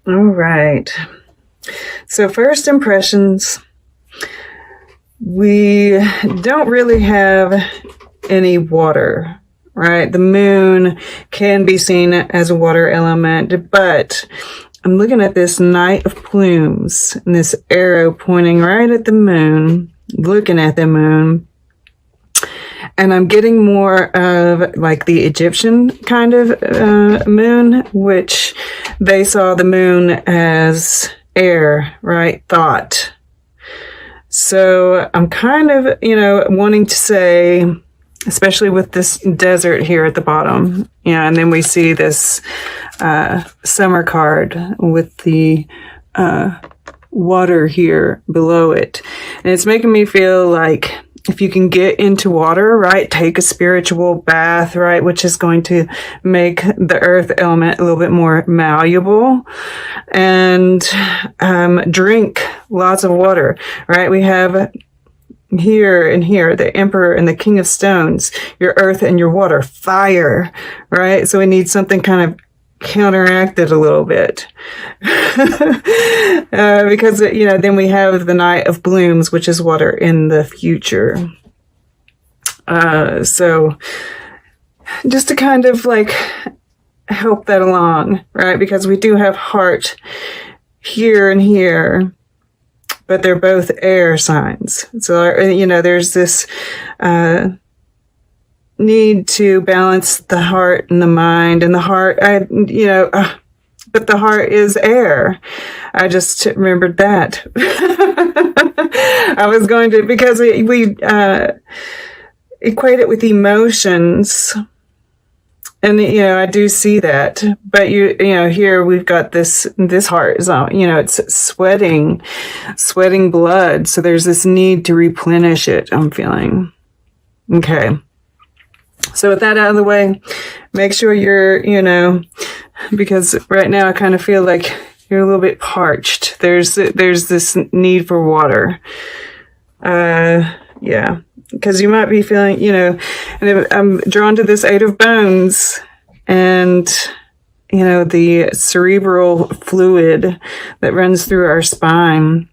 All right. So first impressions, we don't really have any water, right? The moon can be seen as a water element, but I'm looking at this Knight of Plumes and this arrow pointing right at the moon, looking at the moon. And I'm getting more of like the Egyptian kind of moon, which they saw the moon as air, right? Thought. So I'm kind of, wanting to say, especially with this desert here at the bottom. Yeah, and then we see this summer card with the water here below it. And it's making me feel like if you can get into water, right, take a spiritual bath, right, which is going to make the earth element a little bit more malleable, and drink lots of water, right? We have here and here, the Emperor and the King of Stones, your earth and your water, fire, right? So we need something kind of counteracted a little bit. Because, then we have the Knight of Blooms, which is water in the future. So just to kind of like help that along, right? Because we do have heart here and here, but they're both air signs. So, there's this, need to balance the heart and the mind, and the heart, but the heart is air. I just remembered that. I was going to, because we equate it with emotions. And, I do see that, but here we've got this heart is on, it's sweating blood. So there's this need to replenish it, I'm feeling. Okay. So with that out of the way, make sure you're, because right now I kind of feel like you're a little bit parched. There's this need for water. Yeah, because you might be feeling, and I'm drawn to this Eight of Bones and, the cerebral fluid that runs through our spine.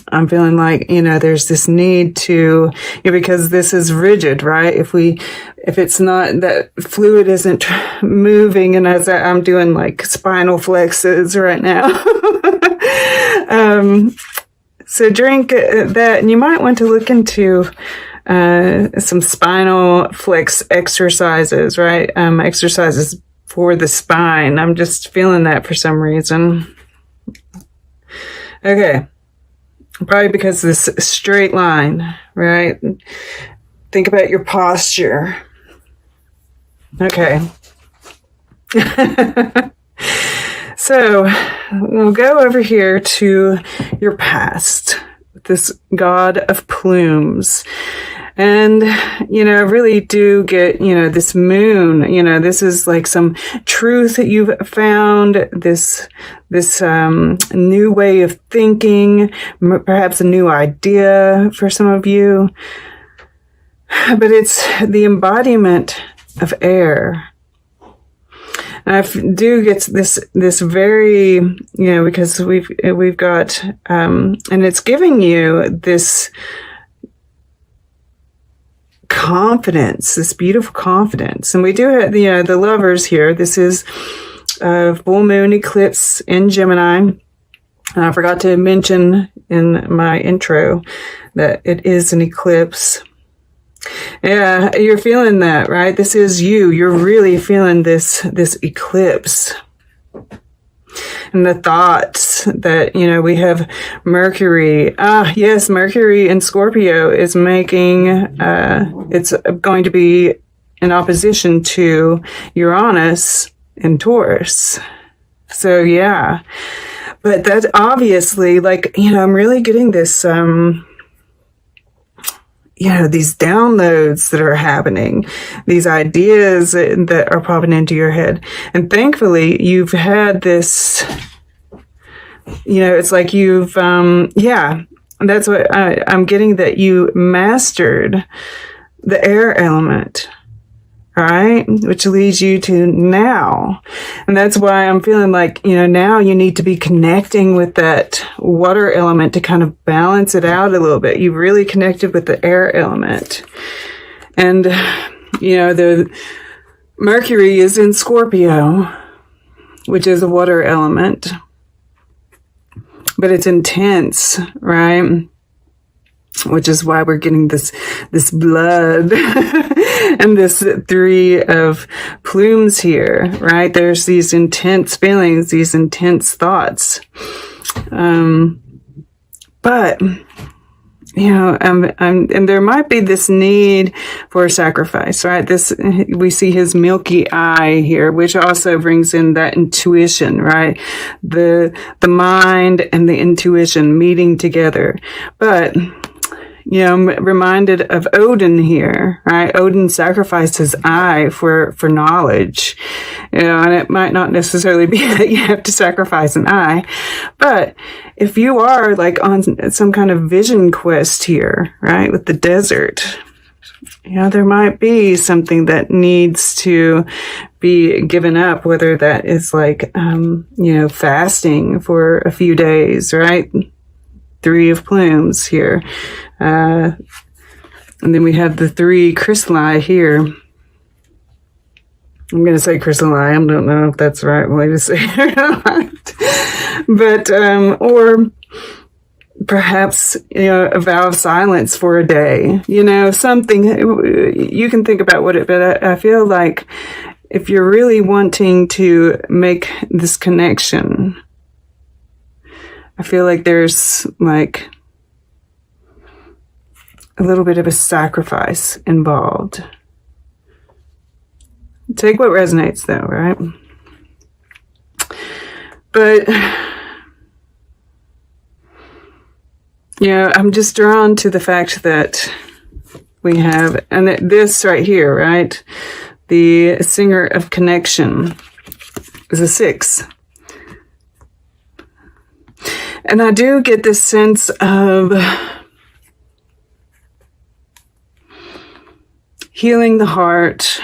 I'm feeling like, there's this need to, because this is rigid, right? If it's not, that fluid isn't moving, and as I'm doing like spinal flexes right now. So drink that, and you might want to look into, some spinal flex exercises, right? Exercises for the spine. I'm just feeling that for some reason. Okay. Probably because this straight line, right? Think about your posture. Okay. So we'll go over here to your past, this God of Plumes. And, really do get, this moon, this is like some truth that you've found, this new way of thinking, perhaps a new idea for some of you. But it's the embodiment of air. And I do get this very, because we've got, and it's giving you this confidence, this beautiful confidence. And we do have the lovers here. This is full moon eclipse in Gemini. And I forgot to mention in my intro that it is an eclipse. Yeah, you're feeling that, right? This is you. You're really feeling this eclipse. And the thoughts that, we have Mercury. Yes, Mercury in Scorpio is making, it's going to be in opposition to Uranus in Taurus. So, yeah. But that's obviously, like, I'm really getting this, these downloads that are happening, these ideas that are popping into your head. And thankfully, you've had this, it's like you've, that's what I'm getting, that you mastered the air element. right? Which leads you to now. And that's why I'm feeling like, now you need to be connecting with that water element to kind of balance it out a little bit. You've really connected with the air element. And, the Mercury is in Scorpio, which is a water element. But it's intense, right? Which is why we're getting this blood and this 3 of plumes here, right? There's these intense feelings, these intense thoughts. But, and there might be this need for sacrifice, right? We see his milky eye here, which also brings in that intuition, right? The mind and the intuition meeting together. But, I'm reminded of Odin here, right? Odin sacrificed his eye for knowledge, and it might not necessarily be that you have to sacrifice an eye, but if you are like on some kind of vision quest here, right, with the desert, there might be something that needs to be given up, whether that is like, fasting for a few days, right? 3 of plumes here. And then we have the 3 crystalli here. I'm going to say crystalli. I don't know if that's the right way to say it or not. But, or perhaps, a vow of silence for a day, something. You can think about but I feel like if you're really wanting to make this connection, I feel like there's like a little bit of a sacrifice involved. Take what resonates though, right? But, I'm just drawn to the fact that we have, and this right here, right? The singer of connection is a 6. And I do get this sense of healing the heart,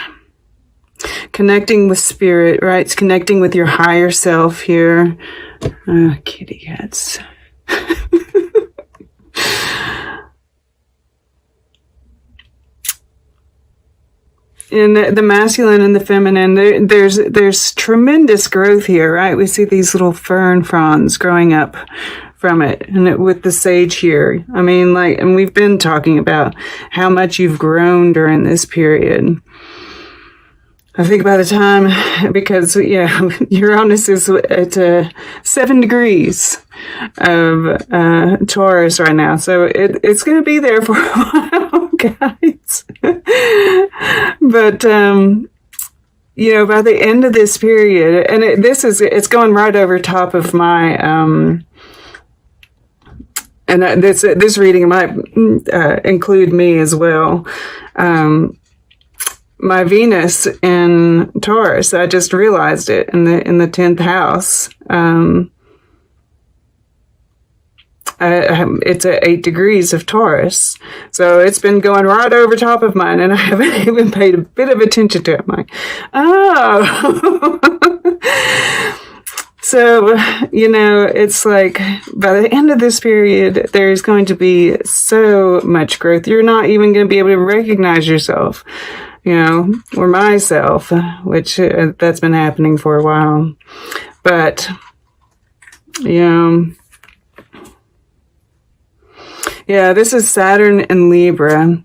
connecting with spirit, right? It's connecting with your higher self here. Kitty cats. In the masculine and the feminine, there's tremendous growth here, right? We see these little fern fronds growing up from it, and with the sage here. I mean, and we've been talking about how much you've grown during this period. I think by the time, because, Uranus is at 7 degrees of Taurus right now. So it's going to be there for a while, guys. But, by the end of this period, and it's going right over top of my, and this reading might include me as well. My Venus in Taurus, I just realized it in the 10th house. It's at 8 degrees of Taurus. So it's been going right over top of mine, and I haven't even paid a bit of attention to it. I'm like, oh. So, it's like by the end of this period, there's going to be so much growth. You're not even going to be able to recognize yourself, or myself, which that's been happening for a while. But, this is Saturn and Libra.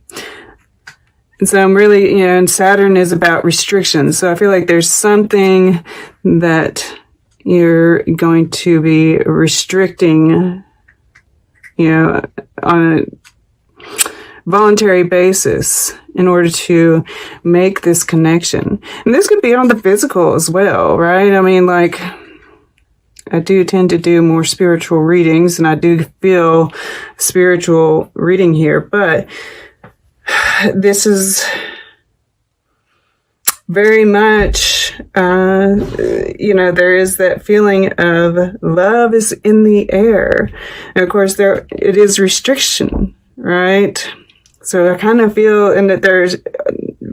And so I'm really, and Saturn is about restrictions. So I feel like there's something that you're going to be restricting, on a voluntary basis in order to make this connection. And this could be on the physical as well, right? I mean, I do tend to do more spiritual readings, and I do feel spiritual reading here, but this is very much, there is that feeling of love is in the air. And of course, it is restriction, right? So I kind of feel, and that there's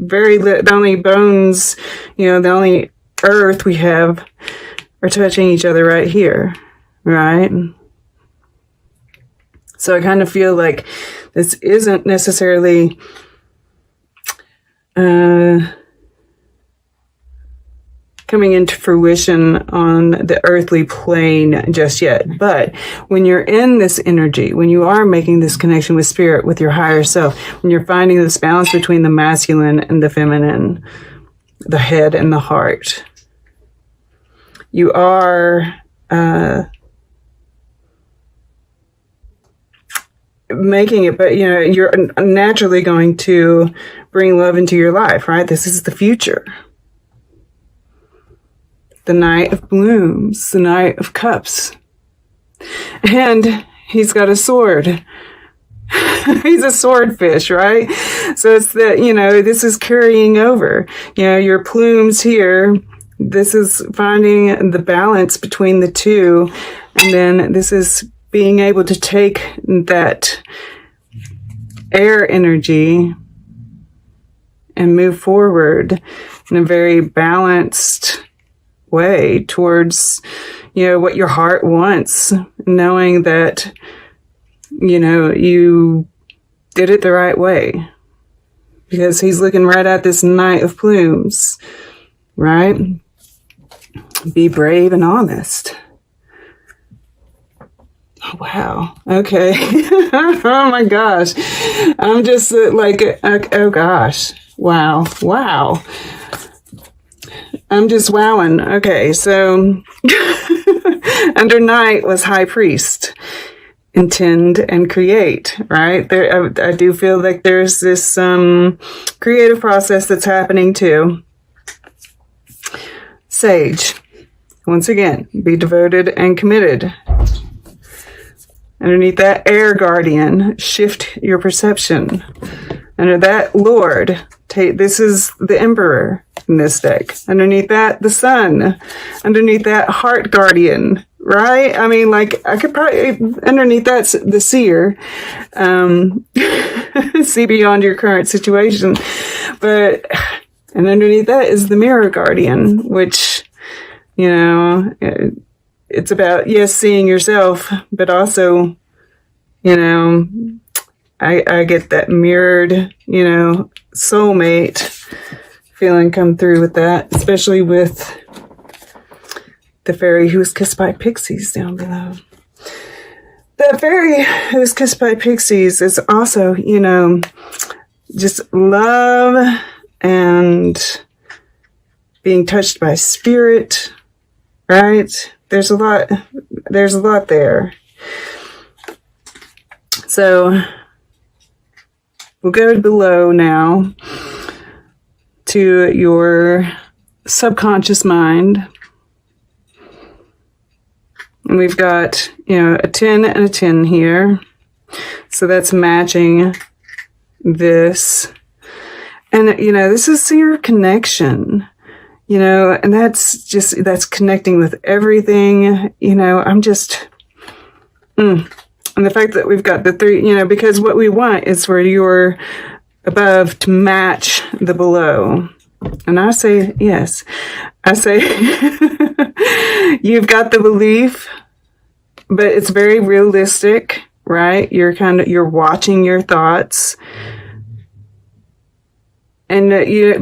the only bones, the only earth we have are touching each other right here, right? So I kind of feel like this isn't necessarily coming into fruition on the earthly plane just yet. But when you're in this energy, when you are making this connection with spirit, with your higher self, when you're finding this balance between the masculine and the feminine, the head and the heart, you are making it, but you're naturally going to bring love into your life, right? This is the future. The Knight of Blooms, the Knight of Cups. And he's got a sword. He's a swordfish, right? So it's that, this is carrying over. Your plumes here, this is finding the balance between the two. And then this is being able to take that air energy and move forward in a very balanced way towards, what your heart wants, knowing that, you did it the right way. Because he's looking right at this Knight of Plumes, right? Be brave and honest. Oh, wow. Okay. Oh my gosh. I'm just oh gosh. Wow. I'm just wowing. Okay, so under Knight was High Priest. Intend and create, right? I do feel like there's this creative process that's happening too. Sage. Once again, be devoted and committed. Underneath that, Air Guardian. Shift your perception. Under that, Lord. This is the Emperor in this deck. Underneath that, the Sun. Underneath that, Heart Guardian, right? I mean, I could probably, underneath that's the Seer. See beyond your current situation. And underneath that is the Mirror Guardian, which, it's about, yes, seeing yourself, but also, I get that mirrored, soulmate feeling come through with that, especially with the fairy who was kissed by pixies down below. That fairy who was kissed by pixies is also, just love and being touched by spirit, right? There's a lot there. So we'll go below now to your subconscious mind. And we've got, a 10 and a 10 here. So that's matching this. And, this is your connection, and that's connecting with everything, I'm just, and the fact that we've got the 3, because what we want is for your above to match the below. And I say, yes, I say, you've got the belief, but it's very realistic, right? You're watching your thoughts. And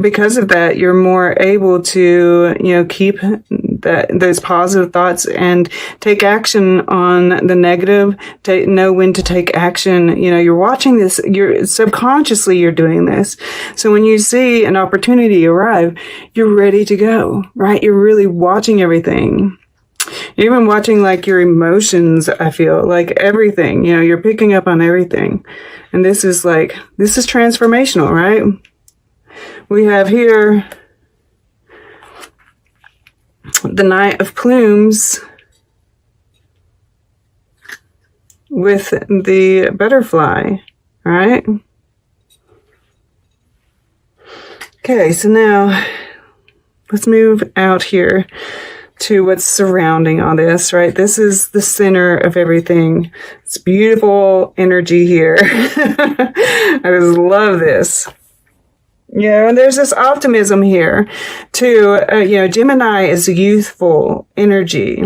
because of that, you're more able to, keep those positive thoughts and take action on the negative. Know when to take action. You're watching this. You're subconsciously you're doing this. So when you see an opportunity arrive, you're ready to go. Right? You're really watching everything. You're even watching your emotions. I feel like everything. You're picking up on everything, and this is transformational, right? We have here the Knight of Plumes with the butterfly, right? Okay, so now let's move out here to what's surrounding all this, right? This is the center of everything. It's beautiful energy here. I just love this. And there's this optimism here too. Gemini is youthful energy.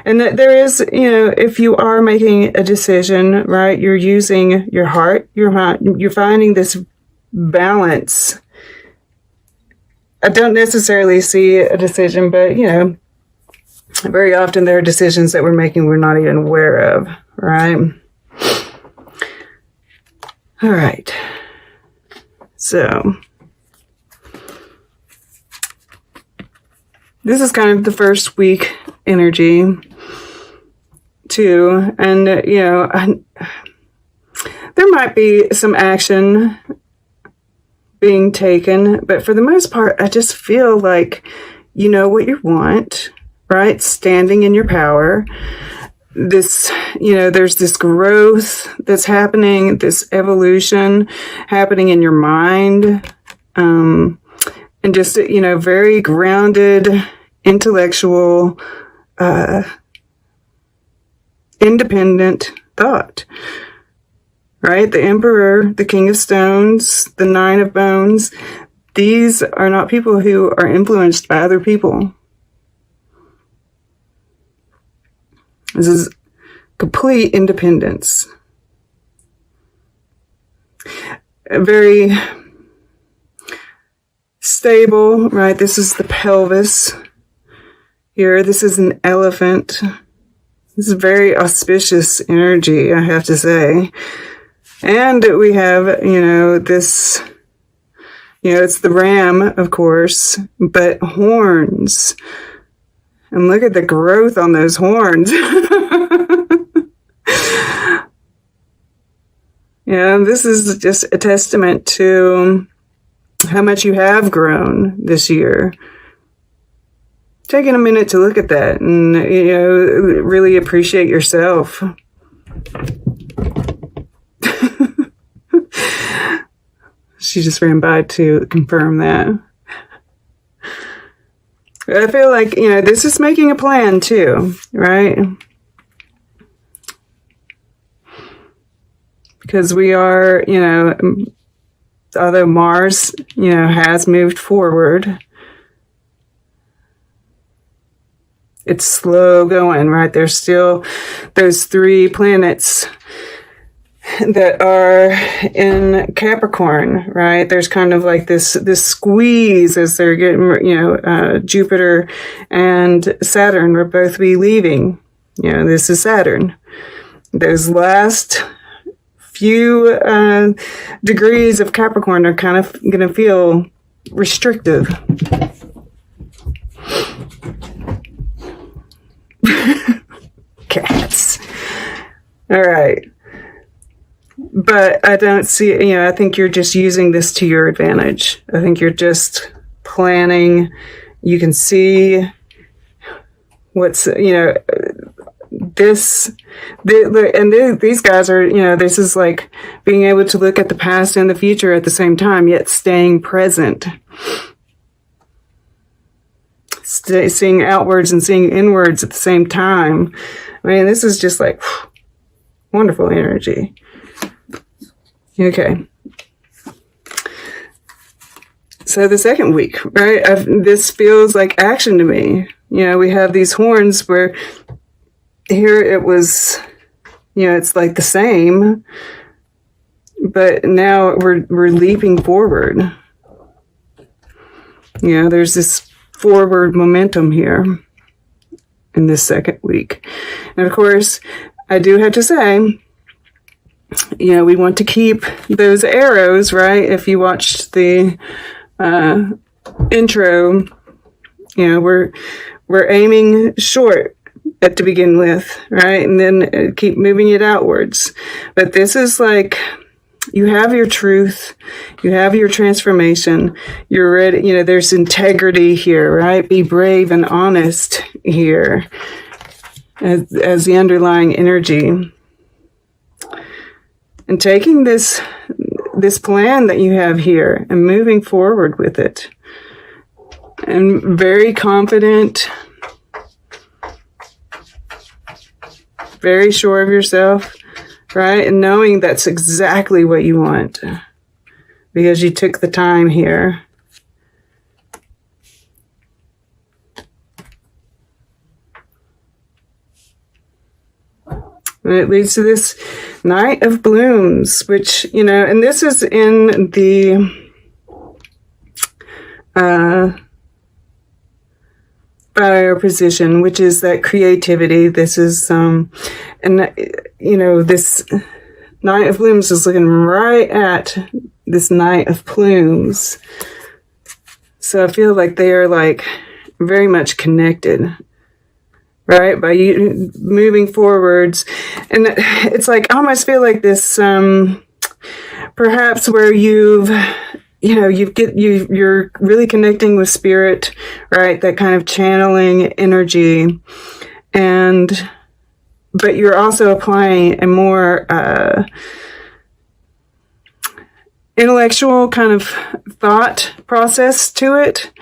And there is, if you are making a decision, right, you're using your heart, you're finding this balance. I don't necessarily see a decision, but, very often there are decisions that we're making we're not even aware of, right? All right. So this is kind of the first week energy too. And, there might be some action being taken, but for the most part, I just feel like you know what you want, right? Standing in your power. This, there's this growth that's happening, this evolution happening in your mind, and just, very grounded, intellectual, independent thought, right? The Emperor, the King of Stones, the Nine of Bones, these are not people who are influenced by other people. This is complete independence. Very stable, right? This is the pelvis here. This is an elephant. This is very auspicious energy, I have to say. And we have, this, it's the ram, of course, but horns. And look at the growth on those horns. This is just a testament to how much you have grown this year. Taking a minute to look at that and, really appreciate yourself. She just ran by to confirm that. I feel like, this is making a plan too, right? Because we are, although Mars, has moved forward, it's slow going, right? There's still those 3 planets that are in Capricorn, right? There's kind of like this squeeze as they're getting, Jupiter and Saturn will both be leaving. This is Saturn. Those last few degrees of Capricorn are kind of going to feel restrictive. Cats. All right. But I don't see, I think you're just using this to your advantage. I think you're just planning. You can see what's, these guys are, this is like being able to look at the past and the future at the same time, yet staying present. Seeing outwards and seeing inwards at the same time. I mean, this is just like wonderful energy. Okay. So the second week, right? This feels like action to me. We have these horns where here it was, it's like the same, but now we're leaping forward. There's this forward momentum here in this second week. And of course, I do have to say, we want to keep those arrows, right? If you watched the intro, we're aiming short to begin with, right? And then keep moving it outwards. But this is like, you have your truth, you have your transformation, you're ready, there's integrity here, right? Be brave and honest here as the underlying energy. And taking this plan that you have here and moving forward with it. And very confident, very sure of yourself, right? And knowing that's exactly what you want. because you took the time here. And it leads to this Knight of Blooms, which, you know, and this is in the fire position, which is that creativity. This is, and, you know, this Knight of Blooms is looking right at this Knight of Plumes. So I feel like they are like very much connected, right? By you moving forwards. And it's like, I almost feel like this, perhaps where you're really connecting with spirit, right? That kind of channeling energy. But you're also applying a more, intellectual kind of thought process to it,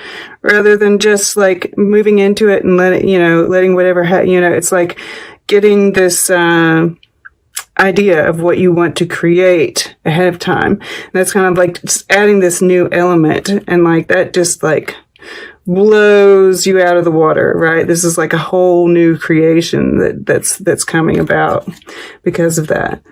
rather than just like moving into it and letting whatever it's like getting this idea of what you want to create ahead of time. And that's kind of like just adding this new element, and like that just like blows you out of the water, right? This is like a whole new creation that's coming about because of that.